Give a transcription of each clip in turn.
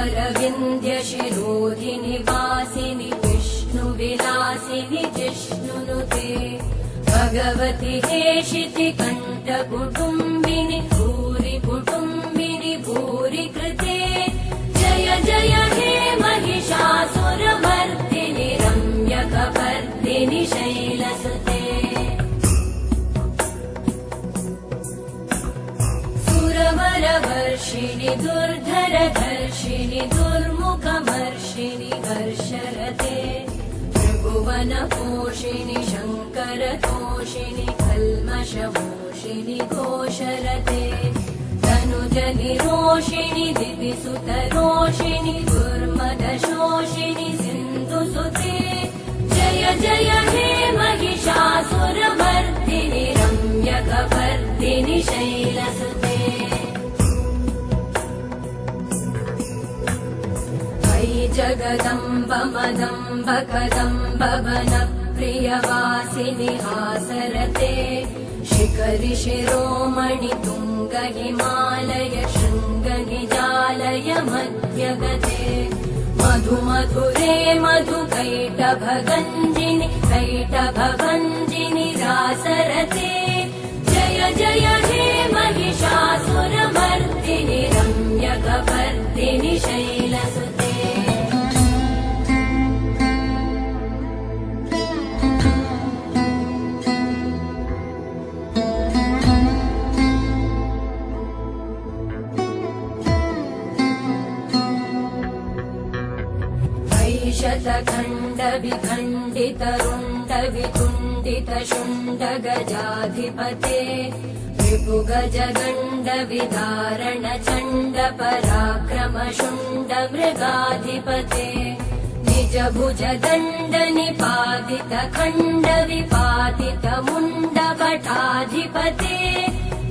अरविन्द्यशिरोधिनि वासिनि विष्णुविलासिनि जिष्णुनुते भगवति हेशिति कण्ठकुटुम्बिनि भूरि कुटुम्बिनि भूरि कृते जय जय हे महिषासुरमर्दिनि रम्यकपर्दिनि शैलसुते सुरवरवर्षिणि दुर्धरधर्षिणि दुर्मुखमर्षिणि हर्षरते त्रिभुवनपोषिणि शङ्करतोषिणि कल्मषमोषिणि घोषरते तनुजनिरोषिणि दिविसुतरोषिणि दुर्मदशोषिणि सिन्धुसुते जय जय हे महिषासुरमर्दिनि रम्यकपर्दिनि शैलसुते अयि जगदम्ब मदम्ब कदम्ब वनप्रियवासिनि हासरते शिखरि शिरोमणि तुङ्ग हिमालय शृङ्ग निजालय मध्यगते मधुमधुरे मधुकैटभगञ्जिनि कैटभभञ्जिनि रासरते जय जय हे महिषासुरमर्दिनि रम्यकपर्दिनि शैलसुते शतखण्ड विखण्डित रुण्ड वितुण्डित शुण्ड गजाधिपते रिपुगज गण्ड विदारण चण्ड पराक्रम शुण्ड मृगाधिपते निज भुज दण्ड निपातित खण्ड विपातित मुण्ड भटाधिपते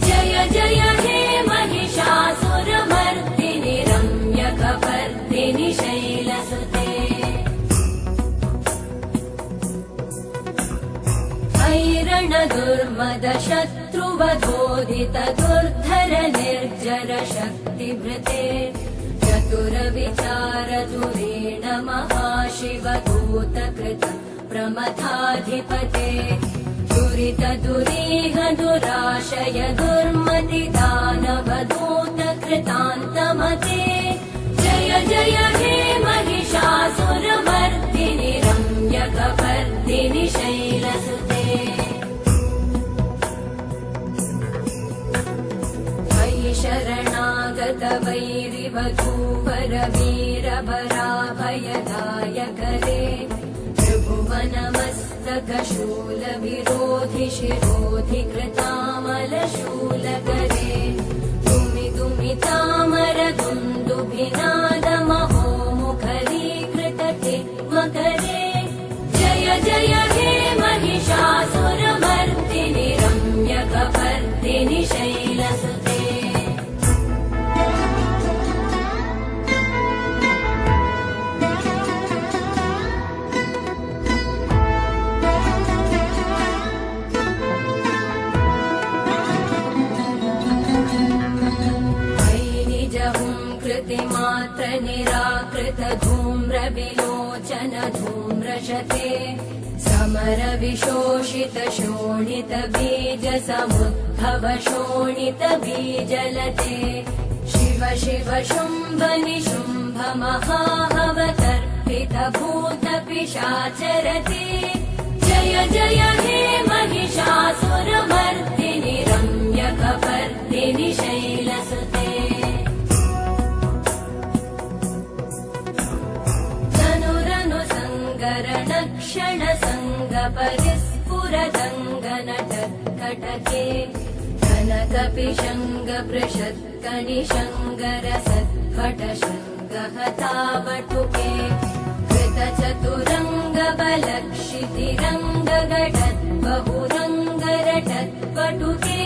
जय जय हे महिषासुरमर्दिनि रम्यकपर्दिनि शैलसुते ऐरण दुर्मद शत्रुवधोदित दुर्धर निर्जर शक्तिभृते चतुर विचार धुरेण महाशिव दूतकृत प्रमथाधिपते दुरित दुरीह दुराशय दुर्मति दानव दूतकृतान्तमते जय जय हे महिषासुरमर्दिनि रम्यकपर्दिनि शैलसुते शरणागत वैरिवधूवर वीरभराभयदायकरे त्रिभुवनमस्तक शूल विरोधि शिरोधि कृतामलशूलकरे दुमि दुमि तामर दुन्दुभिनाद महो मुखरीकृत मकरे जय जय हे महिषासुरमर्दिनि रम्यकपर्दिनि शैलसुते मात्र निराकृत धूम्र विलोचन धूम्रशते समर विशोषित शोणित बीज समुद्भव शोणित बीजलते शिव शिव शुम्भ निशुम्भ महाहवतर्पित भूत पिशाचरते जय जय हे महिषासुरमर्दिनि रम्यकपर्दिनि शैलसुते क्षण संग परिस्फुरदङ्गनटत्कटके कनकपिशङ्ग पृषत्कनिशङ्ग रसत्कटशङ्ग हतावटुके कृतचतुरङ्ग बलक्षितिरङ्ग गटद्बहुरङ्ग रटत्पटुके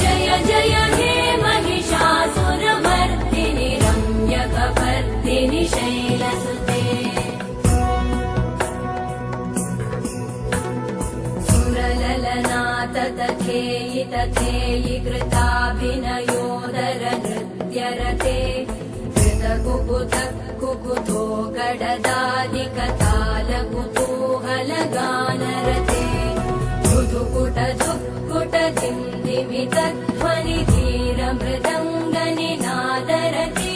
जय जय हे महिषासुरमर्दिनि रम्यकपर्दिनि शैलसुते तथेयि तथेयि कृताभिनयोदर नृत्यरते कृत कुकुथ कुकुथो गडदादिकतालकुतूहलगानरते धुधुकुट धुक्कुट धिम्धिमितध्वनिधीरमृदङ्गनिनादरते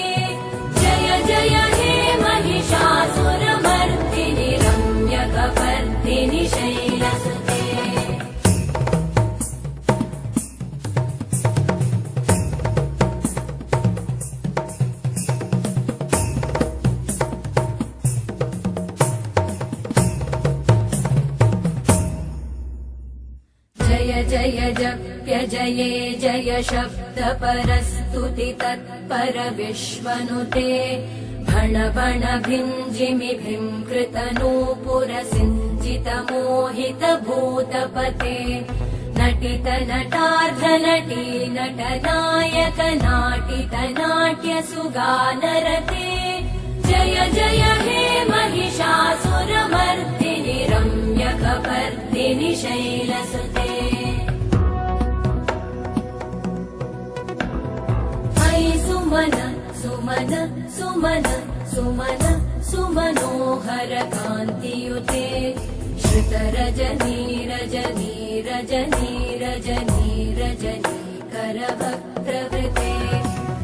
जय जय हे महिषासुरमर्दिनि रम्यकपर्दिनि शैलसुते जय जय जप्य जये जय शब्द परस्तुति तत्पर विश्वनुते भण भण भिञ्जिमि भिङ्कृतनूपुर सिञ्जित मोहित भूतपते नटित नटार्ध नटी नटनायक नाटित नाट्य सुगानरते जय जय हे महिषासुरमर्दिनि रम्यकपर्दिनि शैलसुते सुमन सुमन सुमन सुमन सुमनोहर कान्तियुते श्रुतरजनी रजनी रजनी रजनी रजनी करवक्त्रवृते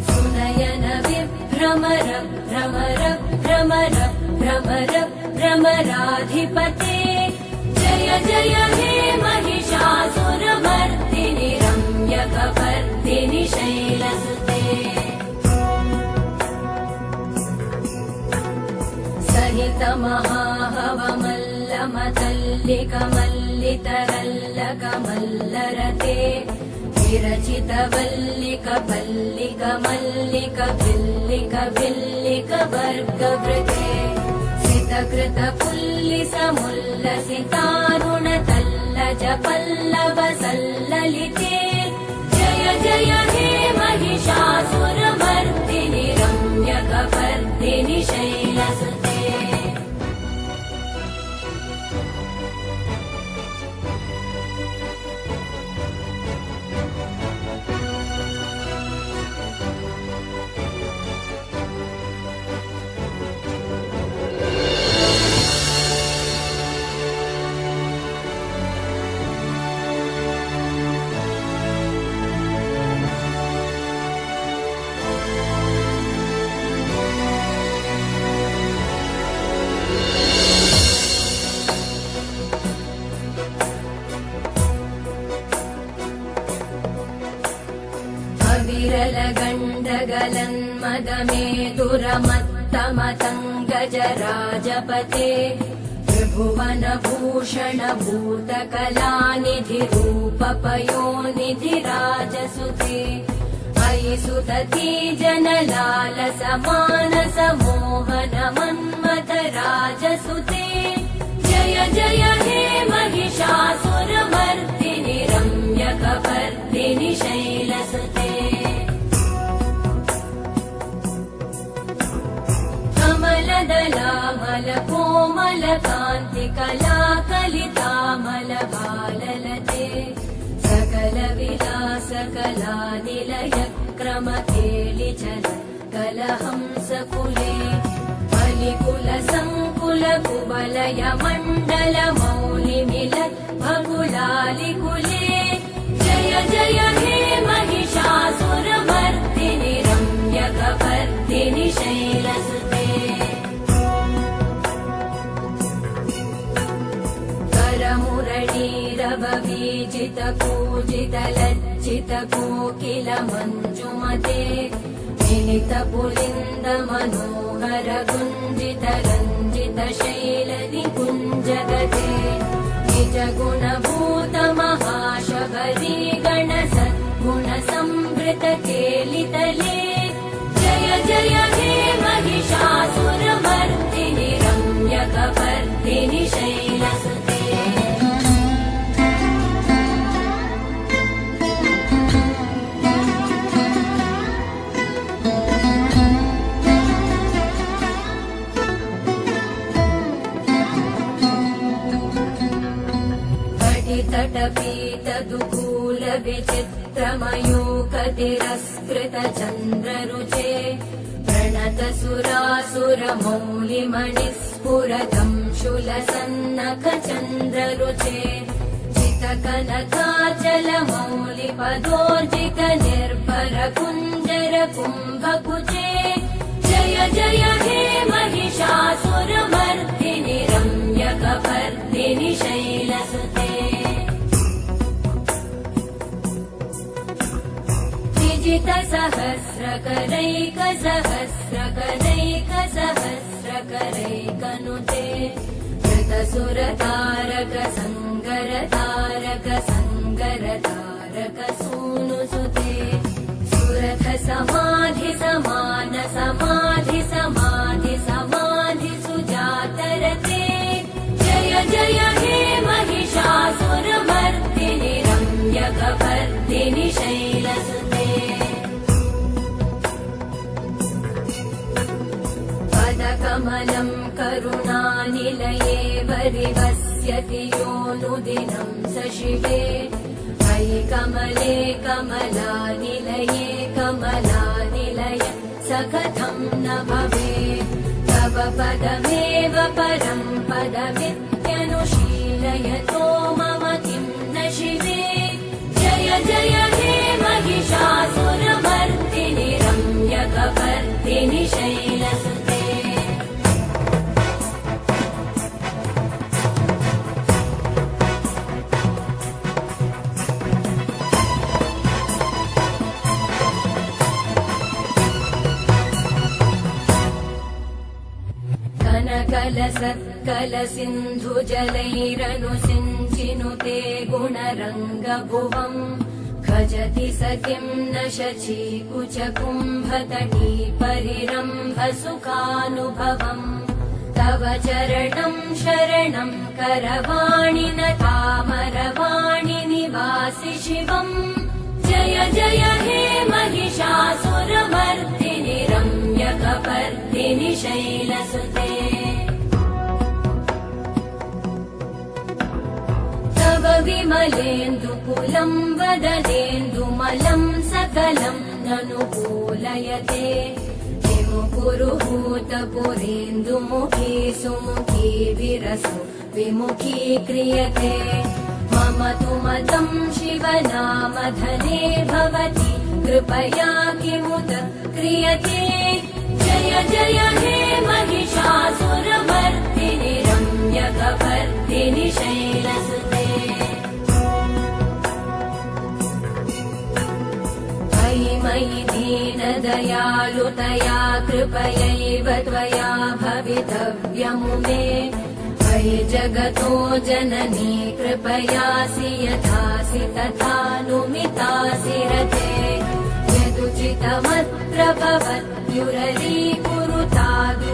सुनयन विभ्रमर भ्रमर भ्रमर भ्रमर भ्रमराधिपते जय जय हे महिषासुरमर्दिनि रम्यकपर्दिनि शैलसुते सहित महाहवमल्लमतल्लिकमल्लितरल्लकमल्लरते विरचित वल्लिक पल्लिक मल्लिक भिल्लिक भिल्लिक वर्गवृते सितकृत पुल्लिस मुल्लसितारुण तल्लज पल्लव सल्ललिते जय जय हे महिषासुरमर्दिनि रम्यकपर्दिनि शैलसुते विरलगण्डगलन्मदमेदुरमत्तमतङ्गजराजपते त्रिभुवनभूषण भूतकलानिधिरूपपयोनिधिराजसुते अयि सुदती जनलालसमानस मोहन मन्मथ राजसुते जय जय हे महिषासुरमर्दिनि रम्यकपर्दिनि शैलसुते कमलदलामल कोमल कान्ति कलाकलितामल भाललते सकल विलास कलानिलय क्रम केलिचल कलहंस कुले बलिकुल संकुल कुवलय मण्डल मौलिमिल भगुलालिकुले जय जय हे महिषासुरमर्दिनि रम्यकपर्दिनि शैलसुते करमुरळीरववीजित कूजित लज्जित कोकिल मञ्जुमते विनित पुलिन्द मनोहर गुञ्जित रञ्जित शैल निकुञ्जगते निज गुणभूत महाशबरी गण सद्गुण संवृत केलितले जय जय हे महिषासुरमर्दिनि रम्यकपर्दिनि शैलसुते तटपीत दुकूल विचित्रमयूक तिरस्कृत चन्द्ररुचे प्रण नतसुरासुरमौलिमणिस्फुरदं शूलसन्नखचन्द्ररुचे जितकनकाचलमौलिपदोर्जित निर्भरकुञ्जर कुम्भकुचे जय जय हे महिषासुरमर्दिनि रम्यकपर्दिनि शैलसुते विजितसहस्रकरैकसहस्रकरैकसहस्रकरैकनुते धृतसुरतारक सङ्गरतारक सङ्गरतारक सूनुसुते सुरथ समाधि समान समाधि समाधि समाधि सुजातरते जय जय हे महिषासुरमर्दिनि रम्यकपर्दिनि शैलसुते पदकमलं करुणानिलये वरिवस्यति योऽनुदिनं स शिवे अयि कमले कमलानिलये कमलानिलय स कथं न भवेत् तव पदमेव परं पदमित्यनुशीलयतो मम किं न शिवे जय जय हे महिषासुरमर्दिनि रम्यकपर्दिनि शैलसुते कलसिन्धुजलैरनुसिञ्चिनुते गुणरङ्गभुवम् खजति स किं न शचीकुचकुम्भतटी परिरम्भसुखानुभवम् तव चरणं शरणं करवाणि न तामरवाणि निवासि शिवम् जय जय हे महिषासुरमर्दिनि रम्यकपर्दिनि शैलसुते तव विमलेन्दुकुलं वदनेन्दुमलं सकलं ननुकूलयते विमुकुरुहूतपुरेन्दुमुखी सुमुखी विरसो विमुखी क्रियते मम तु मतं शिवनामधने भवति कृपया किमुत क्रियते जय जय हे महिषासुरमर्दिनि रम्यकपर्दिनि शैलसुते मयि मयि दीनदयालुतया कृपयैव त्वया भवितव्यमुमे मयि जगतो जननी कृपयासि यथासि तथानुमितासि रते यदुचितमत्र भवत्युररीकुरुतादु